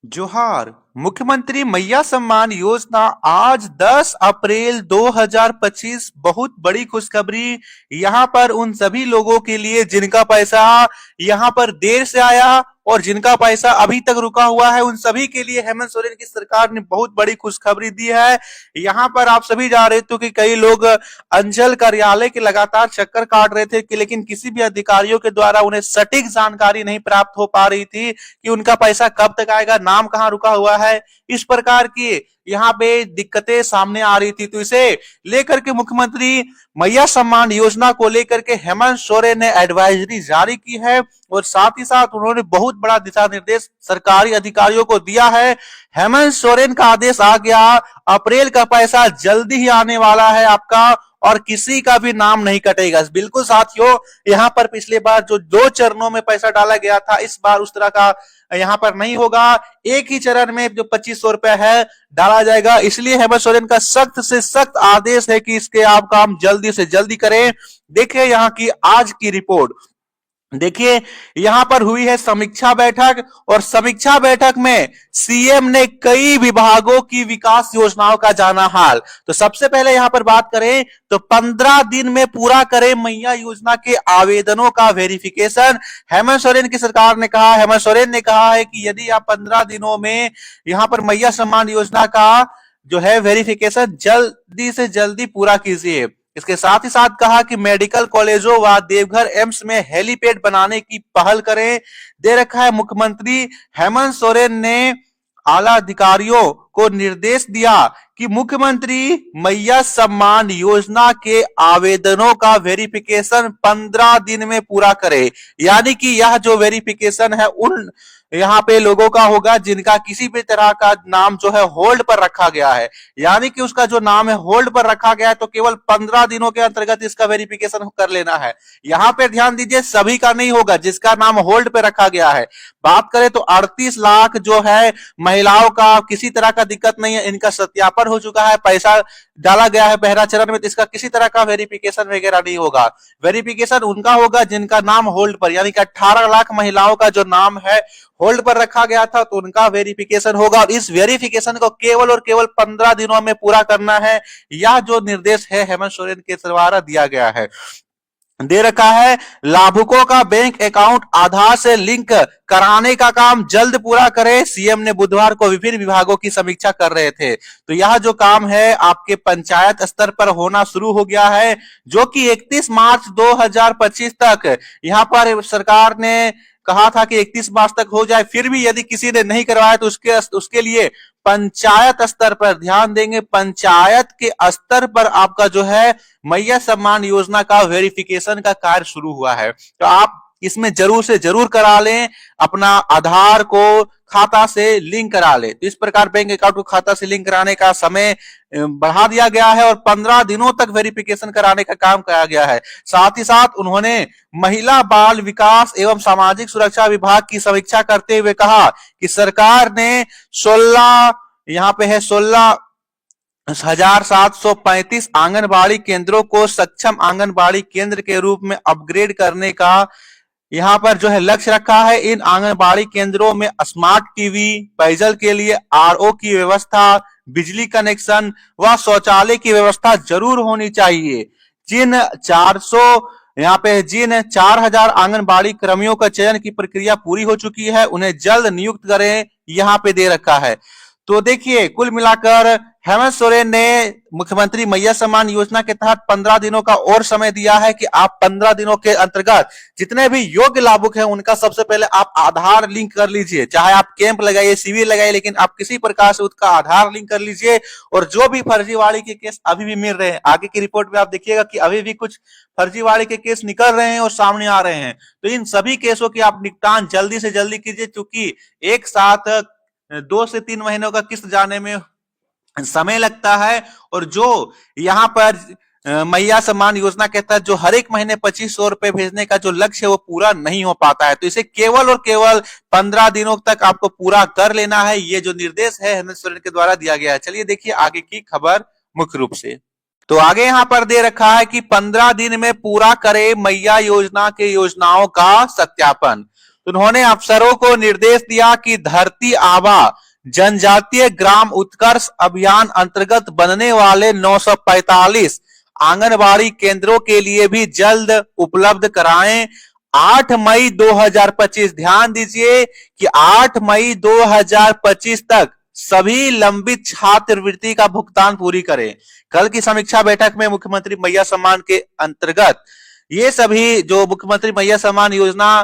जोहार। मुख्यमंत्री मैया सम्मान योजना आज 10 अप्रैल 2025 बहुत बड़ी खुशखबरी यहाँ पर उन सभी लोगों के लिए जिनका पैसा यहाँ पर देर से आया और जिनका पैसा अभी तक रुका हुआ है, उन सभी के लिए हेमंत सोरेन की सरकार ने बहुत बड़ी खुशखबरी दी है। यहाँ पर आप सभी जा रहे थे कि कई लोग अंचल कार्यालय के लगातार चक्कर काट रहे थे कि लेकिन किसी भी अधिकारियों के द्वारा उन्हें सटीक जानकारी नहीं प्राप्त हो पा रही थी कि उनका पैसा कब तक आएगा, नाम कहां रुका हुआ है। इस प्रकार की यहाँ पे दिक्कतें सामने आ रही थी, तो इसे लेकर के मुख्यमंत्री मैया सम्मान योजना को लेकर के हेमंत सोरेन ने एडवाइजरी जारी की है और साथ ही साथ उन्होंने बहुत बड़ा दिशा निर्देश सरकारी अधिकारियों को दिया है। हेमंत सोरेन का आदेश आ गया, अप्रैल का पैसा जल्दी ही आने वाला है आपका और किसी का भी नाम नहीं कटेगा। बिल्कुल साथियों, यहाँ पर पिछले बार जो 2 चरणों में पैसा डाला गया था, इस बार उस तरह का यहाँ पर नहीं होगा। एक ही चरण में जो 2500 रुपए है डाला जाएगा। इसलिए हेमंत सोरेन का सख्त से सख्त आदेश है कि इसके आप काम जल्दी से जल्दी करें। देखिए यहाँ की आज की रिपोर्ट। देखिए यहां पर हुई है समीक्षा बैठक और समीक्षा बैठक में सीएम ने कई विभागों की विकास योजनाओं का जाना हाल। तो सबसे पहले यहां पर बात करें तो 15 दिन में पूरा करें मैया योजना के आवेदनों का वेरिफिकेशन। हेमंत सोरेन की सरकार ने कहा, हेमंत सोरेन ने कहा है कि यदि आप 15 दिनों में यहां पर मैया सम्मान योजना का जो है वेरिफिकेशन जल्दी से जल्दी पूरा कीजिए। इसके साथ ही साथ कहा कि मेडिकल कॉलेजों व देवघर एम्स में हेलीपैड बनाने की पहल करें। दे रखा है मुख्यमंत्री हेमंत सोरेन ने आला अधिकारियों को निर्देश दिया कि मुख्यमंत्री मैया सम्मान योजना के आवेदनों का वेरिफिकेशन 15 दिन में पूरा करे। यानी कि यह जो वेरिफिकेशन है उन यहाँ पे लोगों का होगा जिनका किसी भी तरह का नाम जो है होल्ड पर रखा गया है। यानी कि उसका जो नाम है होल्ड पर रखा गया है, तो केवल 15 दिनों के अंतर्गत इसका वेरिफिकेशन कर लेना है। यहाँ पे ध्यान दीजिए, सभी का नहीं होगा जिसका नाम होल्ड पे रखा गया है। बात करें तो 38 लाख जो है महिलाओं का किसी तरह का दिक्कत नहीं है, इनका सत्यापन हो चुका है, पैसा डाला गया है पहला चरण में, तो इसका किसी तरह का वेरिफिकेशन वगैरह नहीं होगा। वेरिफिकेशन उनका होगा जिनका नाम होल्ड पर, यानी कि 18 लाख महिलाओं का जो नाम है होल्ड पर रखा गया था, तो उनका वेरिफिकेशन होगा और इस वेरिफिकेशन को केवल और केवल 15 दिनों में पूरा करना है। यह जो निर्देश है हेमंत सोरेन के द्वारा दिया गया है। दे रखा है लाभुकों का बैंक अकाउंट आधार से लिंक कराने का काम जल्द पूरा करें। सीएम ने बुधवार को विभिन्न विभागों की समीक्षा कर रहे थे, तो यह जो काम है आपके पंचायत स्तर पर होना शुरू हो गया है, जो कि 31 मार्च 2025 तक यहां पर सरकार ने कहा था कि 31 मार्च तक हो जाए। फिर भी यदि किसी ने नहीं करवाया तो उसके लिए पंचायत स्तर पर ध्यान देंगे। पंचायत के स्तर पर आपका जो है मैया सम्मान योजना का वेरिफिकेशन का कार्य शुरू हुआ है, तो आप इसमें जरूर से जरूर करा लें, अपना आधार को खाता से लिंक करा ले। तो इस प्रकार बैंक अकाउंट को खाता से लिंक कराने का समय बढ़ा दिया गया है और 15 दिनों तक वेरिफिकेशन कराने का काम किया गया है। साथ ही साथ उन्होंने महिला बाल विकास एवं सामाजिक सुरक्षा विभाग की समीक्षा करते हुए कहा कि सरकार ने 16,735 आंगनबाड़ी केंद्रों को सक्षम आंगनबाड़ी केंद्र के रूप में अपग्रेड करने का यहाँ पर जो है लक्ष्य रखा है। इन आंगनबाड़ी केंद्रों में स्मार्ट टीवी, पेयजल के लिए आरओ की व्यवस्था, बिजली कनेक्शन व शौचालय की व्यवस्था जरूर होनी चाहिए। जिन 4000 आंगनबाड़ी कर्मियों का चयन की प्रक्रिया पूरी हो चुकी है, उन्हें जल्द नियुक्त करें, यहाँ पे दे रखा है। तो देखिए कुल मिलाकर हेमंत सोरेन ने मुख्यमंत्री मैया सम्मान योजना के तहत 15 दिनों का और समय दिया है कि आप 15 दिनों के अंतर्गत जितने भी योग्य लाभुक हैं उनका सबसे पहले आप आधार लिंक कर लीजिए। चाहे आप कैंप लगाइए, शिविर लगाइए, लेकिन आप किसी प्रकार से उसका आधार लिंक कर लीजिए। और जो भी फर्जीवाड़ी के केस अभी भी मिल रहे हैं, आगे की रिपोर्ट में आप देखिएगा कि अभी भी कुछ फर्जीवाड़ी के केस निकल रहे हैं और सामने आ रहे हैं, तो इन सभी केसों की आप निपटान जल्दी से जल्दी कीजिए, क्योंकि एक साथ 2 से 3 महीनों का किस्त जाने में समय लगता है। और जो यहाँ पर मैया सम्मान योजना के तहत जो हर एक महीने 2500 रुपए भेजने का जो लक्ष्य है वो पूरा नहीं हो पाता है, तो इसे केवल और केवल 15 दिनों तक आपको पूरा कर लेना है। ये जो निर्देश है हेमंत सोरेन के द्वारा दिया गया है। चलिए देखिए आगे की खबर मुख्य रूप से। तो आगे यहाँ पर दे रखा है कि 15 दिन में पूरा करे मैया योजना के योजनाओं का सत्यापन। तो उन्होंने अफसरों को निर्देश दिया कि धरती आबा जनजातीय ग्राम उत्कर्ष अभियान अंतर्गत बनने वाले 945 आंगनबाड़ी केंद्रों के लिए भी जल्द उपलब्ध कराएं। 8 मई 2025, ध्यान दीजिए कि 8 मई 2025 तक सभी लंबित छात्रवृत्ति का भुगतान पूरी करें। कल की समीक्षा बैठक में मुख्यमंत्री मैया सम्मान के अंतर्गत ये सभी जो मुख्यमंत्री मैया सम्मान योजना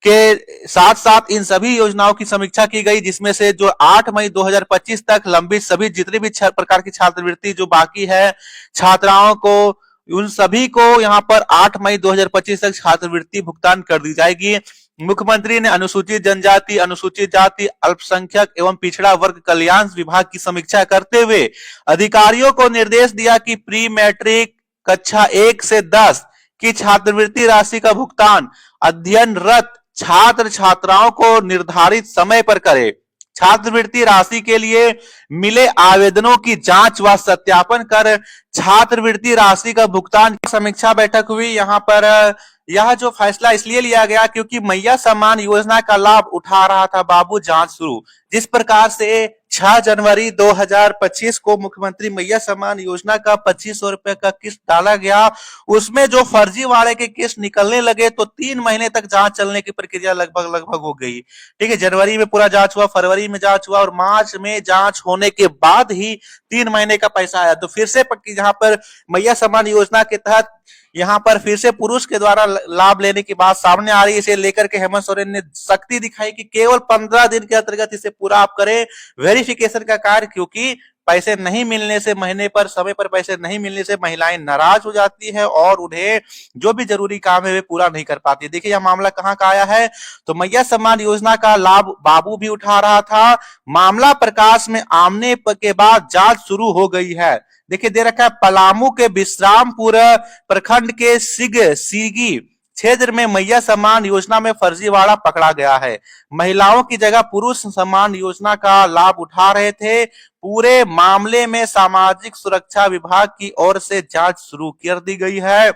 के साथ साथ इन सभी योजनाओं की समीक्षा की गई, जिसमें से जो 8 मई 2025 तक लंबित सभी जितनी भी प्रकार की छात्रवृत्ति जो बाकी है छात्राओं को, उन सभी को यहां पर 8 मई 2025 तक छात्रवृत्ति भुगतान कर दी जाएगी। मुख्यमंत्री ने अनुसूचित जनजाति, अनुसूचित जाति, अल्पसंख्यक एवं पिछड़ा वर्ग कल्याण विभाग की समीक्षा करते हुए अधिकारियों को निर्देश दिया कि प्री मैट्रिक कक्षा 1 से 10 की छात्रवृत्ति राशि का भुगतान अध्ययनरत छात्र छात्राओं को निर्धारित समय पर करे। छात्रवृत्ति राशि के लिए मिले आवेदनों की जांच व सत्यापन कर छात्रवृत्ति राशि का भुगतान की समीक्षा बैठक हुई। यहाँ पर यह जो फैसला इसलिए लिया गया क्योंकि मैया सम्मान योजना का लाभ उठा रहा था बाबू जांच शुरू। जिस प्रकार से 6 जनवरी 2025 को मुख्यमंत्री मैया सम्मान योजना का 2500 रुपए का किस्त डाला गया, उसमें जो फर्जीवाड़े के किस्त निकलने लगे तो 3 महीने तक जांच चलने की प्रक्रिया लगभग हो गई। ठीक है, जनवरी में पूरा जांच हुआ, फरवरी में जांच हुआ और मार्च में जांच होने के बाद ही 3 महीने का पैसा आया। तो फिर से जहां पर मैया सम्मान योजना के तहत यहाँ पर फिर से पुरुष के द्वारा लाभ लेने की बात सामने आ रही है। इसे लेकर के हेमंत सोरेन ने सख्ती दिखाई कि केवल 15 दिन के अंतर्गत इसे पूरा आप करें वेरिफिकेशन का कार्य, क्योंकि पैसे नहीं मिलने से, महीने पर समय पर पैसे नहीं मिलने से महिलाएं नाराज हो जाती है और उन्हें जो भी जरूरी काम है वे पूरा नहीं कर पाती। देखिए यह मामला कहां का आया है, तो मैया सम्मान योजना का लाभ बाबू भी उठा रहा था। मामला प्रकाश में आने के बाद जांच शुरू हो गई है। देखिए दे रखा है पलामू के विश्रामपुर प्रखंड के सीगी क्षेत्र में मैया सम्मान योजना में फर्जीवाड़ा पकड़ा गया है। महिलाओं की जगह पुरुष सम्मान योजना का लाभ उठा रहे थे। पूरे मामले में सामाजिक सुरक्षा विभाग की ओर से जांच शुरू कर दी गई है।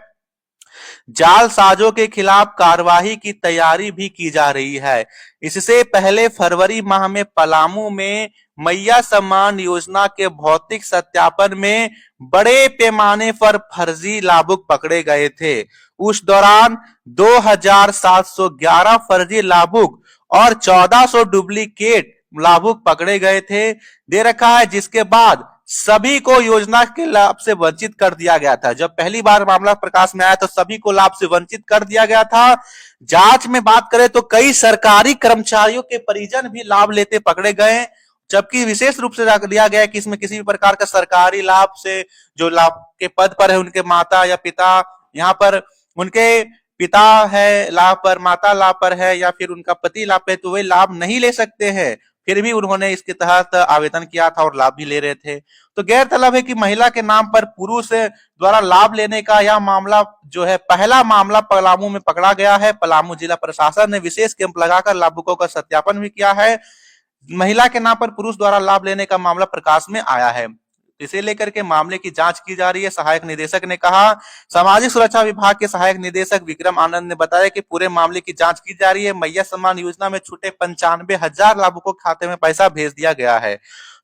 जालसाजों के खिलाफ कार्रवाई की तैयारी भी की जा रही है। इससे पहले फरवरी माह में पलामू में मैया सम्मान योजना के भौतिक सत्यापन में बड़े पैमाने पर फर्जी लाभुक पकड़े गए थे। उस दौरान 2711 फर्जी लाभुक और 1400 डुप्लीकेट लाभुक पकड़े गए थे। दे रखा है जिसके बाद सभी को योजना के लाभ से वंचित कर दिया गया था। जब पहली बार मामला प्रकाश में आया तो सभी को लाभ से वंचित कर दिया गया था। जांच में बात करें तो कई सरकारी कर्मचारियों के परिजन भी लाभ लेते पकड़े गए, जबकि विशेष रूप से दिया गया कि इसमें किसी भी प्रकार का सरकारी लाभ से जो लाभ के पद पर है उनके माता या पिता, यहाँ पर उनके पिता है लाभ पर, माता लाभ पर है या फिर उनका पति लाभ पे, तो वे लाभ नहीं ले सकते हैं। फिर भी उन्होंने इसके तहत आवेदन किया था और लाभ भी ले रहे थे। तो गैरतलब है कि महिला के नाम पर पुरुष द्वारा लाभ लेने का यह मामला जो है पहला मामला पलामू में पकड़ा गया है। पलामू जिला प्रशासन ने विशेष कैंप लगाकर लाभुकों का सत्यापन भी किया है। महिला के नाम पर पुरुष द्वारा लाभ लेने का मामला प्रकाश में आया है। इसे लेकर के मामले की जांच की जा रही है। सहायक निदेशक ने कहा, सामाजिक सुरक्षा विभाग के सहायक निदेशक विक्रम आनंद ने बताया कि पूरे मामले की जांच की जा रही है। मैया सम्मान योजना में छूटे 95,000 लाभुकों के खाते में पैसा भेज दिया गया है।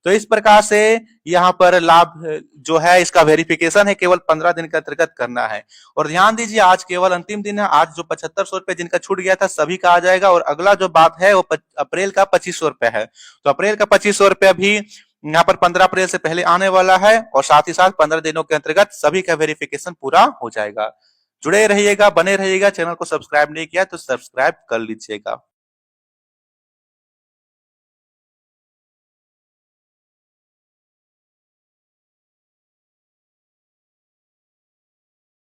तो इस प्रकार से यहाँ पर लाभ जो है इसका वेरिफिकेशन है केवल 15 दिन के अंतर्गत करना है। और ध्यान दीजिए आज केवल अंतिम दिन है। आज जो 7500 रुपए जिनका छूट गया था सभी का आ जाएगा और अगला जो बात है वो अप्रैल का 2500 रुपए है। तो अप्रैल का 2500 रुपया भी यहाँ पर 15 अप्रैल से पहले आने वाला है और साथ ही साथ 15 दिनों के अंतर्गत सभी का वेरिफिकेशन पूरा हो जाएगा। जुड़े रहिएगा, बने रहिएगा। चैनल को सब्सक्राइब नहीं किया तो सब्सक्राइब कर लीजिएगा।